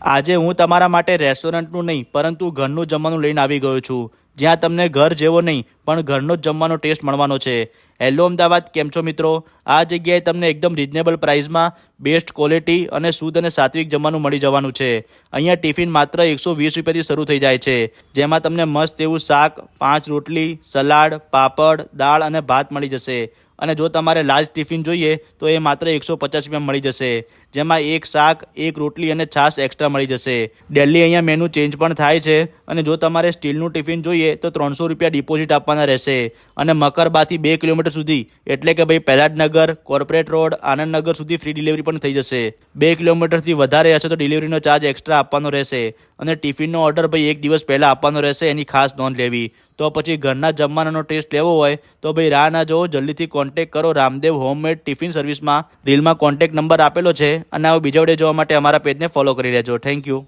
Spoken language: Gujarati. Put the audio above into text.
આજે હું તમારા માટે રેસ્ટોરન્ટનું નહીં પરંતુ ઘરનું જમવાનું લઈને આવી ગયો છું, જ્યાં તમને ઘર જેવો નહીં પણ ઘરનો જ જમવાનો ટેસ્ટ મળવાનો છે. હેલો અમદાવાદ, કેમ છો મિત્રો? આ જગ્યાએ તમને એકદમ રિઝનેબલ પ્રાઇસમાં બેસ્ટ ક્વોલિટી અને શુદ્ધ અને સાત્વિક જમવાનું મળી જવાનું છે. અહીંયા ટિફિન માત્ર 120 રૂપિયાથી શરૂ થઈ જાય છે, જેમાં તમને મસ્ત એવું શાક, 5 રોટલી, સલાડ, પાપડ, દાળ અને ભાત મળી જશે. અને જો તમારે લાર્જ ટિફિન જોઈએ તો એ માત્ર 150 રૂપિયા મળી જશે, જેમાં એક શાક, એક રોટલી અને છાશ એક્સ્ટ્રા મળી જશે. ડેલી અહીંયા મેનુ ચેન્જ પણ થાય છે. અને જો તમારે સ્ટીલનું ટિફિન જોઈએ તો 300 રૂપિયા ડિપોઝિટ આપવાના રહેશે. અને મકરબાથી 2 કિલોમીટર સુધી એટલે કે ભાઈ પહેલાડનગર, કોર્પોરેટ રોડ, આનંદનગર સુધી ફ્રી ડિલિવરી પણ થઈ જશે. 2 કિલોમીટરથી વધારે હશે તો ડિલિવરીનો ચાર્જ એક્સ્ટ્રા આપવાનો રહેશે. અને ટિફિનનો ઓર્ડર ભાઈ 1 દિવસ પહેલાં આપવાનો રહેશે, એની ખાસ નોંધ લેવી. તો પછી ઘરના જમવાનાનો ટેસ્ટ લેવો હોય તો ભાઈ રાહ ના જુઓ, જલ્દીથી કોન્ટેક્ટ કરો રામદેવ હોમમેડ ટિફિન સર્વિસમાં. રીલમાં કોન્ટેક્ટ નંબર આપેલો છે. અને આવો બીજા વિડીયો જોવા માટે અમારા પેજને ફોલો કરી લેજો. Thank you.